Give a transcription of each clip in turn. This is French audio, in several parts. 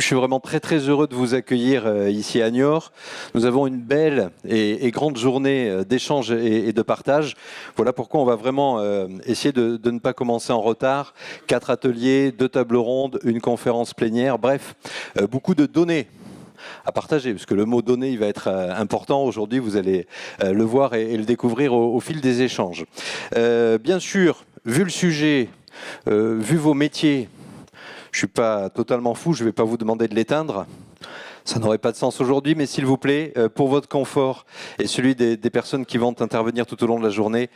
Je suis vraiment très heureux de vous accueillir ici à Niort. Nous avons une belle et grande journée d'échange et de partage. Voilà pourquoi on va vraiment essayer de ne pas commencer en retard. 4 ateliers, 2 tables rondes, une conférence plénière, bref, beaucoup de données à partager, parce que le mot données, il va être important aujourd'hui. Vous allez le voir et le découvrir au fil des échanges. Bien sûr, vu le sujet, vu vos métiers, je ne suis pas totalement fou, je ne vais pas vous demander de l'éteindre. Ça n'aurait pas de sens aujourd'hui, mais s'il vous plaît, pour votre confort et celui des personnes qui vont intervenir tout au long de la journée,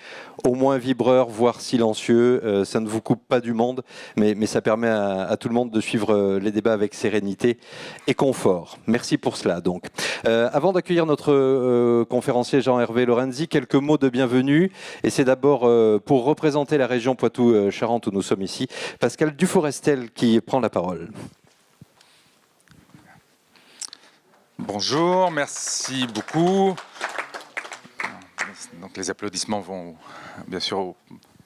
au moins vibreur, voire silencieux, ça ne vous coupe pas du monde, mais ça permet à tout le monde de suivre les débats avec sérénité et confort. Merci pour cela. Donc, avant d'accueillir notre conférencier Jean-Hervé Lorenzi, quelques mots de bienvenue. Et c'est d'abord pour représenter la région Poitou-Charentes où nous sommes ici, Pascal Duforestel qui prend la parole. Bonjour, merci beaucoup. Donc les applaudissements vont bien sûr au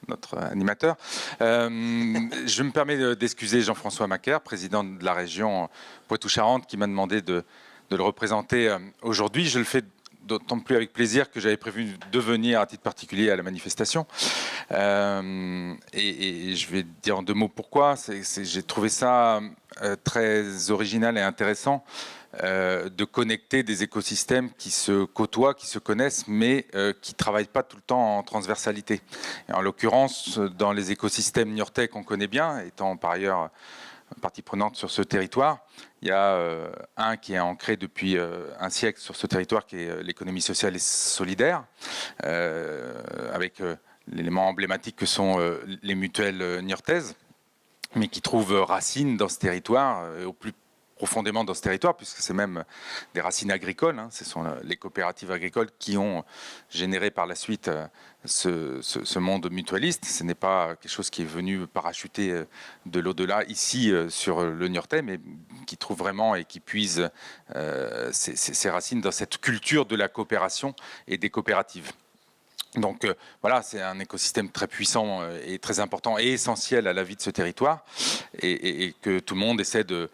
notre animateur. Je me permets d'excuser Jean-François Macaire, président de la région Poitou-Charentes, qui m'a demandé de le représenter aujourd'hui. Je le fais d'autant plus avec plaisir que j'avais prévu de venir à titre particulier à la manifestation. Et je vais dire en 2 mots pourquoi. J'ai trouvé ça très original et intéressant de connecter des écosystèmes qui se côtoient, qui se connaissent, mais qui ne travaillent pas tout le temps en transversalité. Et en l'occurrence, dans les écosystèmes niortais qu'on connaît bien, étant par ailleurs partie prenante sur ce territoire, il y a un qui est ancré depuis un siècle sur ce territoire, qui est l'économie sociale et solidaire, avec l'élément emblématique que sont les mutuelles niortaises, mais qui trouve racine dans ce territoire, au plus profondément dans ce territoire, puisque c'est même des racines agricoles. Hein. Ce sont les coopératives agricoles qui ont généré par la suite ce monde mutualiste. Ce n'est pas quelque chose qui est venu parachuter de l'au-delà ici sur le Niortais, mais qui trouve vraiment et qui puise ses racines dans cette culture de la coopération et des coopératives. Donc voilà, c'est un écosystème très puissant et très important et essentiel à la vie de ce territoire et que tout le monde essaie de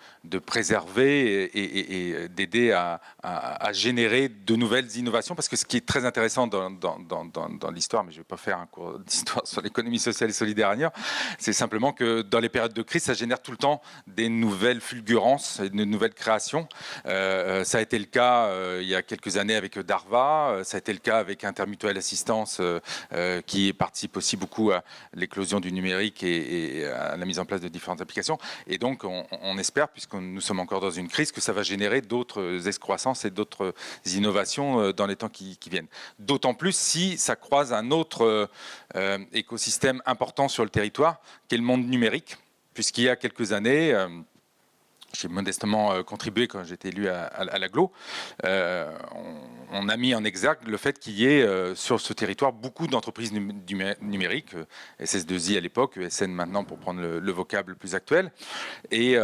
préserver et d'aider à générer de nouvelles innovations. Parce que ce qui est très intéressant dans l'histoire, mais je ne vais pas faire un cours d'histoire sur l'économie sociale et solidaire à Niort, c'est simplement que dans les périodes de crise, ça génère tout le temps des nouvelles fulgurances, de nouvelles créations. Ça a été le cas il y a quelques années avec Darva, ça a été le cas avec Intermutuelle Assistance, qui participe aussi beaucoup à l'éclosion du numérique et à la mise en place de différentes applications. Et donc, on espère, puisque nous sommes encore dans une crise, que ça va générer d'autres excroissances et d'autres innovations dans les temps qui viennent. D'autant plus si ça croise un autre écosystème important sur le territoire, qui est le monde numérique, puisqu'il y a quelques années... J'ai modestement contribué quand j'étais élu à l'Aglo. On a mis en exergue le fait qu'il y ait sur ce territoire beaucoup d'entreprises numériques, SS2I à l'époque, ESN maintenant pour prendre le vocable plus actuel, et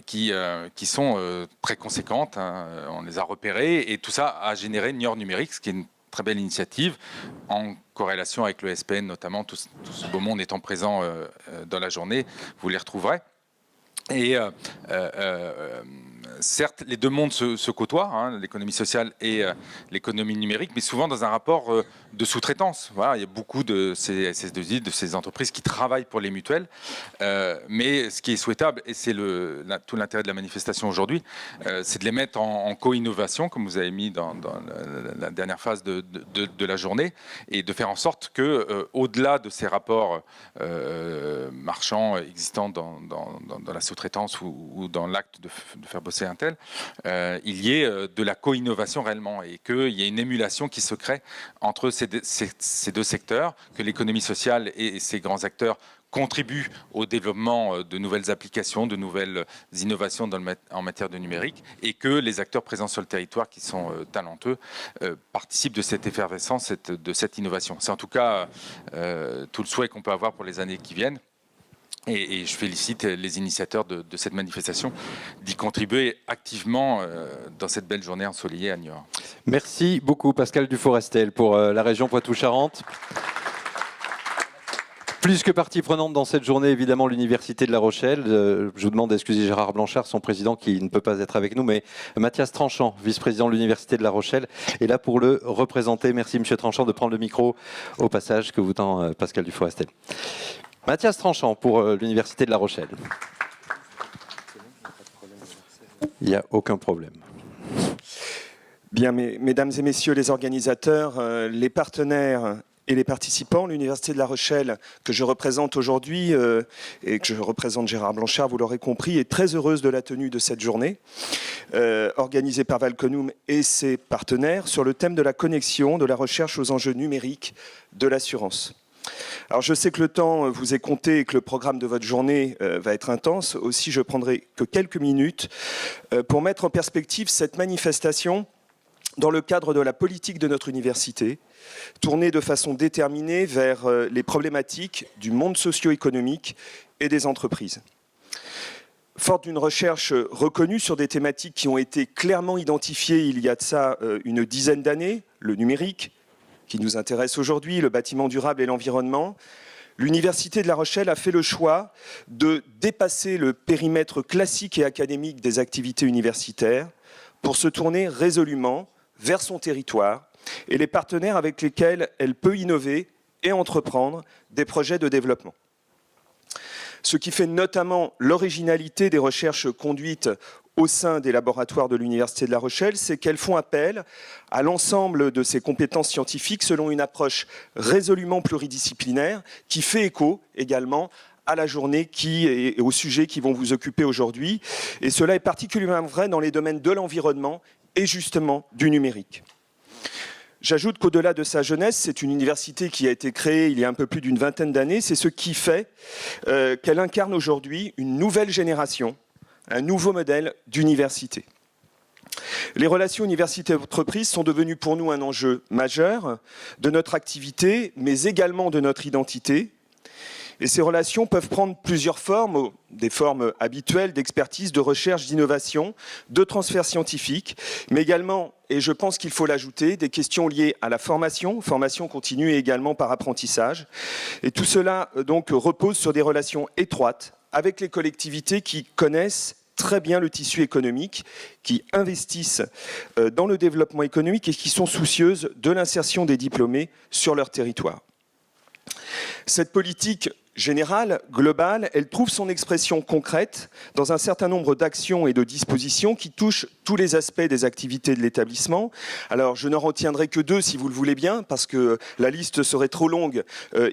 qui sont très conséquentes. Hein, on les a repérées et tout ça a généré Niort Numérique, ce qui est une très belle initiative en corrélation avec le SPN notamment, tout ce beau monde étant présent dans la journée, vous les retrouverez. Et certes, les 2 mondes se côtoient, hein, l'économie sociale et l'économie numérique, mais souvent dans un rapport de sous-traitance. Voilà, il y a beaucoup de ces SS2I, de ces entreprises qui travaillent pour les mutuelles. Mais ce qui est souhaitable, et c'est tout l'intérêt de la manifestation aujourd'hui, c'est de les mettre en co-innovation, comme vous avez mis dans la dernière phase de la journée, et de faire en sorte que, au-delà de ces rapports marchands existants dans la sous-traitance ou dans l'acte de faire bosser un tel, il y ait de la co-innovation réellement et qu'il y ait une émulation qui se crée entre ces 2 secteurs, que l'économie sociale et ces grands acteurs contribuent au développement de nouvelles applications, de nouvelles innovations en matière de numérique, et que les acteurs présents sur le territoire qui sont talentueux participent de cette effervescence, de cette innovation. C'est en tout cas tout le souhait qu'on peut avoir pour les années qui viennent. Et je félicite les initiateurs de cette manifestation d'y contribuer activement dans cette belle journée ensoleillée à Niort. Merci beaucoup Pascal Duforestel pour la région Poitou-Charentes. Plus que partie prenante dans cette journée, évidemment, l'Université de La Rochelle. Je vous demande d'excuser Gérard Blanchard, son président, qui ne peut pas être avec nous, mais Mathias Tranchant, vice-président de l'Université de La Rochelle, est là pour le représenter. Merci, Monsieur Tranchant, de prendre le micro au passage que vous tend Pascal Duforestel. Mathias Tranchant pour l'Université de La Rochelle. Il n'y a aucun problème. Bien, mesdames et messieurs les organisateurs, les partenaires et les participants, l'Université de La Rochelle, que je représente aujourd'hui et que je représente Gérard Blanchard, vous l'aurez compris, est très heureuse de la tenue de cette journée, organisée par Valconum et ses partenaires, sur le thème de la connexion de la recherche aux enjeux numériques de l'assurance. Alors je sais que le temps vous est compté et que le programme de votre journée va être intense. Aussi, je prendrai que quelques minutes pour mettre en perspective cette manifestation dans le cadre de la politique de notre université, tournée de façon déterminée vers les problématiques du monde socio-économique et des entreprises. Forte d'une recherche reconnue sur des thématiques qui ont été clairement identifiées il y a de ça une dizaine d'années, le numérique, qui nous intéresse aujourd'hui, le bâtiment durable et l'environnement, l'Université de La Rochelle a fait le choix de dépasser le périmètre classique et académique des activités universitaires pour se tourner résolument vers son territoire et les partenaires avec lesquels elle peut innover et entreprendre des projets de développement. Ce qui fait notamment l'originalité des recherches conduites au sein des laboratoires de l'Université de La Rochelle, c'est qu'elles font appel à l'ensemble de ces compétences scientifiques selon une approche résolument pluridisciplinaire qui fait écho également à la journée et aux sujets qui vont vous occuper aujourd'hui. Et cela est particulièrement vrai dans les domaines de l'environnement et justement du numérique. J'ajoute qu'au-delà de sa jeunesse, c'est une université qui a été créée il y a un peu plus d'une vingtaine d'années. C'est ce qui fait qu'elle incarne aujourd'hui une nouvelle génération, un nouveau modèle d'université. Les relations université-entreprise sont devenues pour nous un enjeu majeur de notre activité, mais également de notre identité. Et ces relations peuvent prendre plusieurs formes, des formes habituelles d'expertise, de recherche, d'innovation, de transfert scientifique, mais également, et je pense qu'il faut l'ajouter, des questions liées à la formation continue et également par apprentissage. Et tout cela donc repose sur des relations étroites avec les collectivités qui connaissent très bien le tissu économique, qui investissent dans le développement économique et qui sont soucieuses de l'insertion des diplômés sur leur territoire. Cette politique générale, globale, elle trouve son expression concrète dans un certain nombre d'actions et de dispositions qui touchent tous les aspects des activités de l'établissement. Alors, je n'en retiendrai que deux, si vous le voulez bien, parce que la liste serait trop longue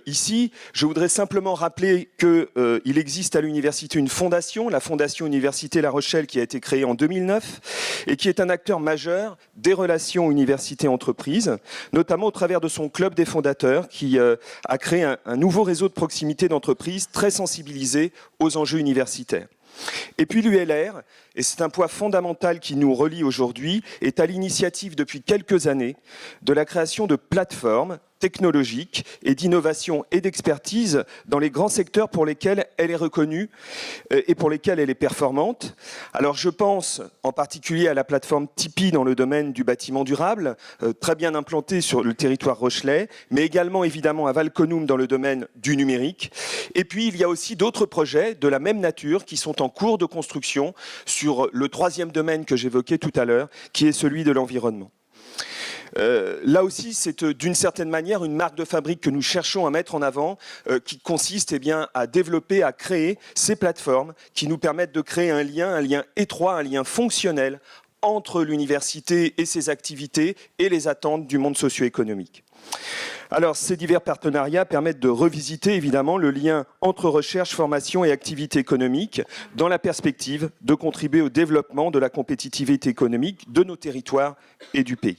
ici. Je voudrais simplement rappeler qu'il existe à l'université une fondation, la Fondation Université La Rochelle, qui a été créée en 2009 et qui est un acteur majeur des relations université-entreprise, notamment au travers de son club des fondateurs, qui a créé un nouveau réseau de proximité d'entreprises très sensibilisées aux enjeux universitaires. Et puis l'ULR, et c'est un poids fondamental qui nous relie aujourd'hui, est à l'initiative depuis quelques années de la création de plateformes technologiques et d'innovation et d'expertise dans les grands secteurs pour lesquels elle est reconnue et pour lesquels elle est performante. Alors je pense en particulier à la plateforme Tipeee dans le domaine du bâtiment durable, très bien implantée sur le territoire rochelais, mais également évidemment à Valconum dans le domaine du numérique. Et puis il y a aussi d'autres projets de la même nature qui sont en cours de construction sur le troisième domaine que j'évoquais tout à l'heure, qui est celui de l'environnement. Là aussi, c'est d'une certaine manière une marque de fabrique que nous cherchons à mettre en avant, qui consiste à développer, à créer ces plateformes qui nous permettent de créer un lien étroit, un lien fonctionnel entre l'université et ses activités et les attentes du monde socio-économique. Alors, ces divers partenariats permettent de revisiter évidemment le lien entre recherche, formation et activité économique dans la perspective de contribuer au développement de la compétitivité économique de nos territoires et du pays.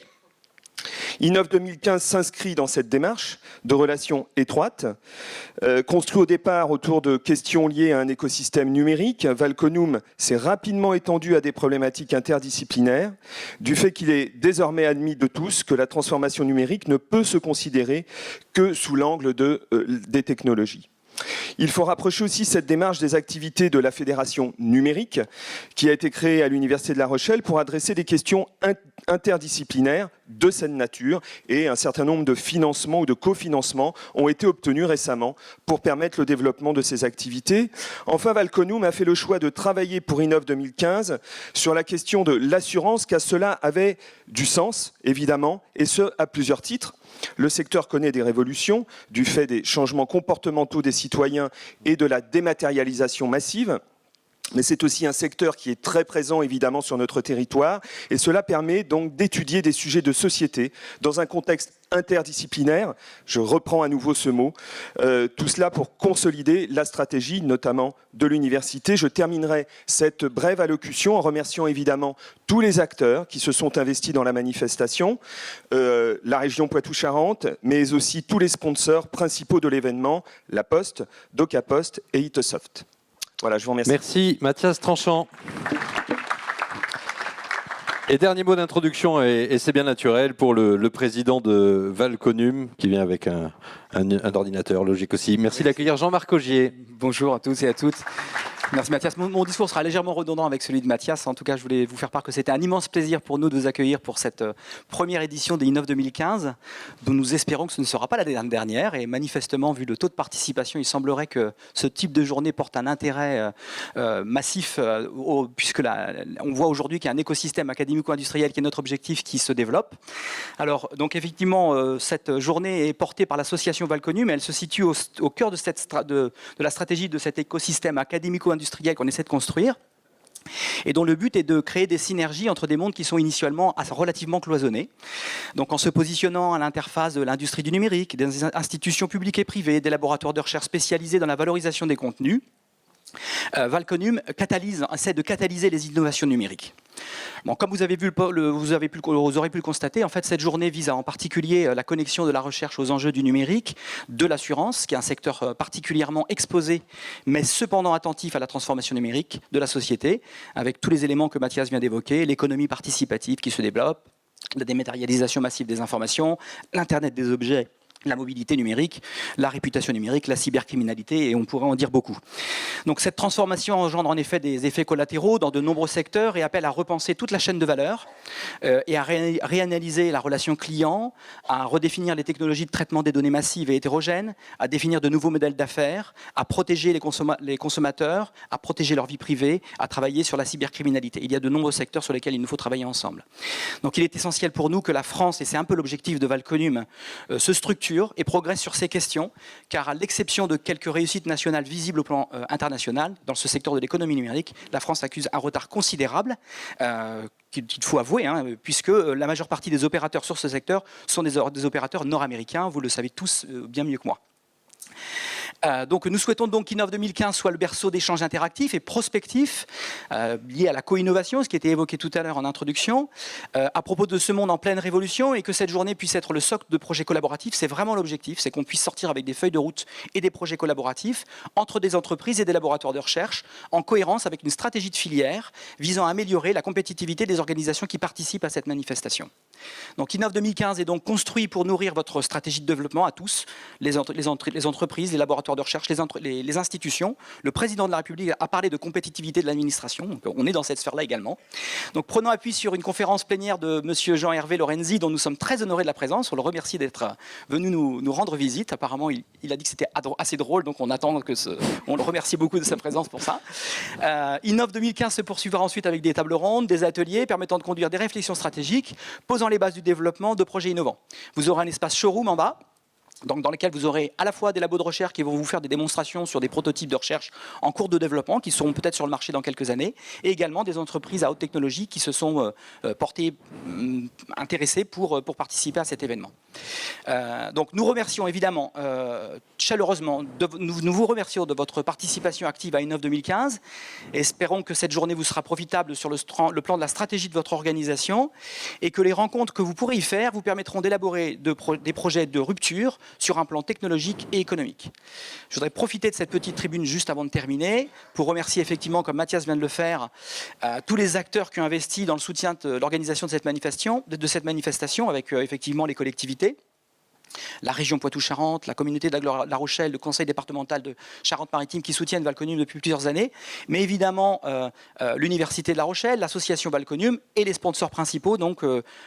Innov 2015 s'inscrit dans cette démarche de relations étroites, construit au départ autour de questions liées à un écosystème numérique. Valconum s'est rapidement étendu à des problématiques interdisciplinaires, du fait qu'il est désormais admis de tous que la transformation numérique ne peut se considérer que sous l'angle des technologies. Il faut rapprocher aussi cette démarche des activités de la Fédération numérique qui a été créée à l'Université de La Rochelle pour adresser des questions interdisciplinaires de cette nature et un certain nombre de financements ou de cofinancements ont été obtenus récemment pour permettre le développement de ces activités. Enfin, Valconum a fait le choix de travailler pour Innov 2015 sur la question de l'assurance, car cela avait du sens, évidemment, et ce, à plusieurs titres. Le secteur connaît des révolutions du fait des changements comportementaux des citoyens et de la dématérialisation massive. Mais c'est aussi un secteur qui est très présent évidemment sur notre territoire et cela permet donc d'étudier des sujets de société dans un contexte interdisciplinaire, je reprends à nouveau ce mot, tout cela pour consolider la stratégie notamment de l'université. Je terminerai cette brève allocution en remerciant évidemment tous les acteurs qui se sont investis dans la manifestation, la région Poitou-Charentes, mais aussi tous les sponsors principaux de l'événement, La Poste, DocaPost et Itosoft. Voilà, je vous remercie. Merci Mathias Tranchant. Et dernier mot d'introduction, et c'est bien naturel, pour le président de Valconum, qui vient avec un ordinateur, logique aussi. Merci d'accueillir Jean-Marc Augier. Bonjour à tous et à toutes. Merci Mathias. Mon discours sera légèrement redondant avec celui de Mathias. En tout cas, je voulais vous faire part que c'était un immense plaisir pour nous de vous accueillir pour cette première édition des Innov 2015, dont nous espérons que ce ne sera pas la dernière. Et manifestement, vu le taux de participation, il semblerait que ce type de journée porte un intérêt massif, puisque on voit aujourd'hui qu'il y a un écosystème académico-industriel qui est notre objectif, qui se développe. Alors, donc effectivement, cette journée est portée par l'association Valconum, mais elle se situe au cœur de la stratégie de cet écosystème académico-industriel qu'on essaie de construire et dont le but est de créer des synergies entre des mondes qui sont initialement relativement cloisonnés. Donc en se positionnant à l'interface de l'industrie du numérique, des institutions publiques et privées, des laboratoires de recherche spécialisés dans la valorisation des contenus, Valconum essaie de catalyser les innovations numériques. Bon, comme vous aurez pu le constater, en fait, cette journée vise en particulier la connexion de la recherche aux enjeux du numérique, de l'assurance, qui est un secteur particulièrement exposé, mais cependant attentif à la transformation numérique de la société, avec tous les éléments que Mathias vient d'évoquer, l'économie participative qui se développe, la dématérialisation massive des informations, l'Internet des objets, la mobilité numérique, la réputation numérique, la cybercriminalité, et on pourrait en dire beaucoup. Donc cette transformation engendre en effet des effets collatéraux dans de nombreux secteurs et appelle à repenser toute la chaîne de valeur et à réanalyser la relation client, à redéfinir les technologies de traitement des données massives et hétérogènes, à définir de nouveaux modèles d'affaires, à protéger les consommateurs, à protéger leur vie privée, à travailler sur la cybercriminalité. Il y a de nombreux secteurs sur lesquels il nous faut travailler ensemble. Donc il est essentiel pour nous que la France, et c'est un peu l'objectif de Valconum, se structure et progresse sur ces questions, car à l'exception de quelques réussites nationales visibles au plan international, dans ce secteur de l'économie numérique, la France accuse un retard considérable, qu'il faut avouer, puisque la majeure partie des opérateurs sur ce secteur sont des opérateurs nord-américains, vous le savez tous bien mieux que moi. Donc nous souhaitons donc qu'Innov 2015 soit le berceau d'échanges interactifs et prospectifs liés à la co-innovation, ce qui était évoqué tout à l'heure en introduction, à propos de ce monde en pleine révolution, et que cette journée puisse être le socle de projets collaboratifs. C'est vraiment l'objectif, c'est qu'on puisse sortir avec des feuilles de route et des projets collaboratifs entre des entreprises et des laboratoires de recherche, en cohérence avec une stratégie de filière visant à améliorer la compétitivité des organisations qui participent à cette manifestation. Donc Innov 2015 est donc construit pour nourrir votre stratégie de développement à tous, les entreprises, les laboratoires de recherche, les institutions. Le président de la République a parlé de compétitivité de l'administration, donc on est dans cette sphère-là également. Donc prenons appui sur une conférence plénière de M. Jean-Hervé Lorenzi, dont nous sommes très honorés de la présence. On le remercie d'être venu nous rendre visite. Apparemment, il a dit que c'était assez drôle, donc on attend on le remercie beaucoup de sa présence pour ça. Innov 2015 se poursuivra ensuite avec des tables rondes, des ateliers permettant de conduire des réflexions stratégiques, posant les bases du développement de projets innovants. Vous aurez un espace showroom en bas, donc dans lequel vous aurez à la fois des labos de recherche qui vont vous faire des démonstrations sur des prototypes de recherche en cours de développement qui seront peut-être sur le marché dans quelques années, et également des entreprises à haute technologie qui se sont portées intéressées pour participer à cet événement. Donc nous remercions évidemment chaleureusement, nous vous remercions de votre participation active à Innov 2015 et espérons que cette journée vous sera profitable sur le plan de la stratégie de votre organisation et que les rencontres que vous pourrez y faire vous permettront d'élaborer des projets de rupture sur un plan technologique et économique. Je voudrais profiter de cette petite tribune juste avant de terminer pour remercier effectivement, comme Mathias vient de le faire, tous les acteurs qui ont investi dans le soutien de l'organisation de cette manifestation avec effectivement les collectivités, la région Poitou-Charentes, la communauté de La Rochelle, le conseil départemental de Charente-Maritime qui soutiennent Valconium depuis plusieurs années, mais évidemment l'université de La Rochelle, l'association Valconium et les sponsors principaux, donc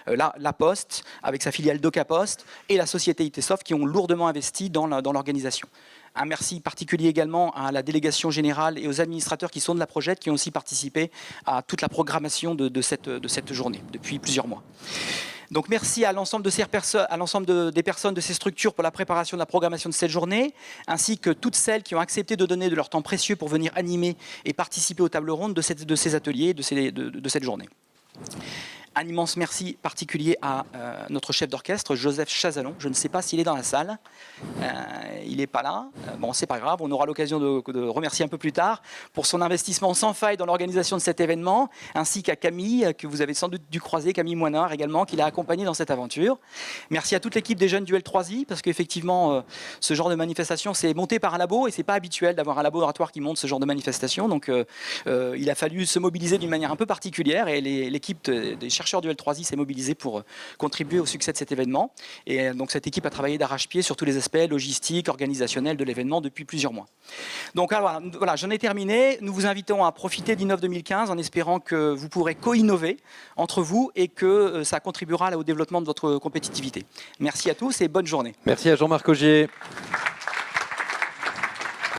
la Poste avec sa filiale DocaPost et la société ITsoft qui ont lourdement investi dans l'organisation. Un merci particulier également à la délégation générale et aux administrateurs qui sont de la Projette, qui ont aussi participé à toute la programmation de cette journée depuis plusieurs mois. Donc merci à l'ensemble des personnes de ces structures pour la préparation de la programmation de cette journée, ainsi que toutes celles qui ont accepté de donner de leur temps précieux pour venir animer et participer aux tables rondes de ces ateliers, de cette journée. Un immense merci particulier à notre chef d'orchestre, Joseph Chazalon. Je ne sais pas s'il est dans la salle. Il n'est pas là. Bon, c'est pas grave. On aura l'occasion de remercier un peu plus tard pour son investissement sans faille dans l'organisation de cet événement, ainsi qu'à Camille, que vous avez sans doute dû croiser, Camille Moinard également, qui l'a accompagné dans cette aventure. Merci à toute l'équipe des jeunes du L3I, parce qu'effectivement, ce genre de manifestation, c'est monté par un labo, et c'est pas habituel d'avoir un laboratoire qui monte ce genre de manifestation. Donc, il a fallu se mobiliser d'une manière un peu particulière, et l'équipe des chercheurs du L3I s'est mobilisé pour contribuer au succès de cet événement. Et donc cette équipe a travaillé d'arrache-pied sur tous les aspects logistiques, organisationnels de l'événement depuis plusieurs mois. Donc alors, voilà, j'en ai terminé. Nous vous invitons à profiter d'Innov 2015 en espérant que vous pourrez co-innover entre vous et que ça contribuera au développement de votre compétitivité. Merci à tous et bonne journée. Merci à Jean-Marc Augier.